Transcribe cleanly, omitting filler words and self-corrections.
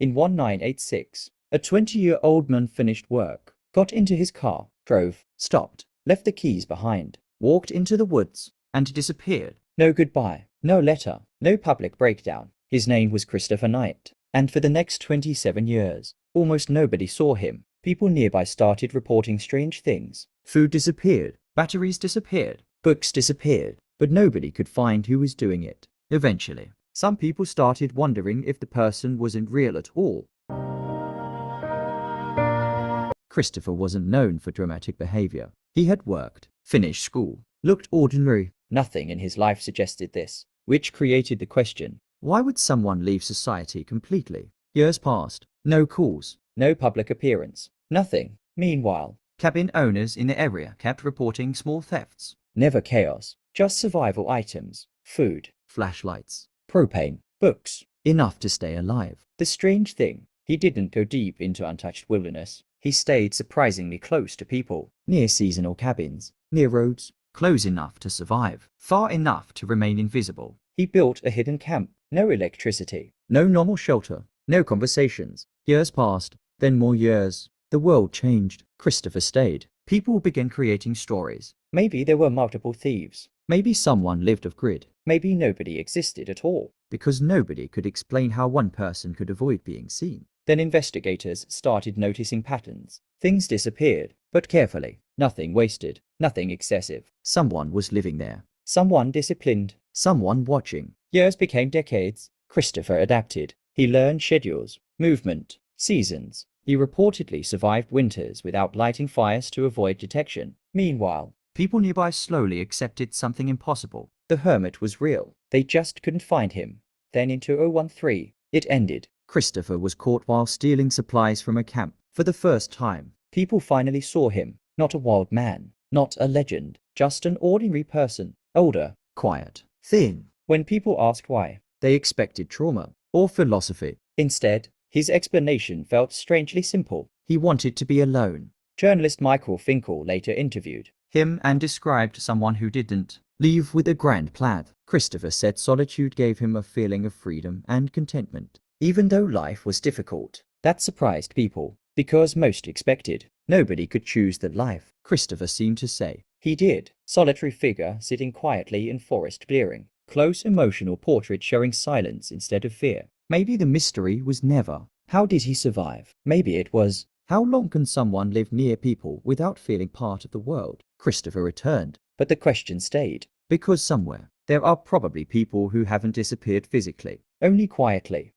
In 1986, a 20-year-old man finished work, got into his car, drove, stopped, left the keys behind, walked into the woods, and disappeared. No goodbye, no letter, no public breakdown. His name was Christopher Knight, and for the next 27 years, almost nobody saw him. People nearby started reporting strange things. Food disappeared, batteries disappeared, books disappeared, but nobody could find who was doing it. Eventually, some people started wondering if the person wasn't real at all. Christopher wasn't known for dramatic behavior. He had worked, finished school, looked ordinary. Nothing in his life suggested this, which created the question, why would someone leave society completely? Years passed, no calls, no public appearance, nothing. Meanwhile, cabin owners in the area kept reporting small thefts. Never chaos, just survival items, food, flashlights, propane, books, enough to stay alive. The strange thing, he didn't go deep into untouched wilderness. He stayed surprisingly close to people, near seasonal cabins, near roads, close enough to survive, far enough to remain invisible. He built a hidden camp, no electricity, no normal shelter, no conversations. Years passed, then more years. The world changed. Christopher stayed. People began creating stories. Maybe there were multiple thieves. Maybe someone lived off grid. Maybe nobody existed at all, because nobody could explain how one person could avoid being seen. Then investigators started noticing patterns. Things disappeared, but carefully. Nothing wasted, nothing excessive. Someone was living there. Someone disciplined. Someone watching. Years became decades. Christopher adapted. He learned schedules, movement, seasons. He reportedly survived winters without lighting fires to avoid detection. Meanwhile, people nearby slowly accepted something impossible. The hermit was real. They just couldn't find him. Then in 2013, it ended. Christopher was caught while stealing supplies from a camp. For the first time, people finally saw him. Not a wild man, not a legend, just an ordinary person. Older, quiet, thin. When people asked why, they expected trauma or philosophy. Instead, his explanation felt strangely simple. He wanted to be alone. Journalist Michael Finkel later interviewed him and described someone who didn't leave with a grand plan. Christopher said solitude gave him a feeling of freedom and contentment, even though life was difficult. That surprised people, because most expected nobody could choose that life. Christopher seemed to say he did. Solitary figure sitting quietly in forest clearing. Close emotional portrait showing silence instead of fear. Maybe the mystery was never, how did he survive? Maybe it was, how long can someone live near people without feeling part of the world? Christopher returned, but the question stayed, because somewhere, there are probably people who haven't disappeared physically, only quietly.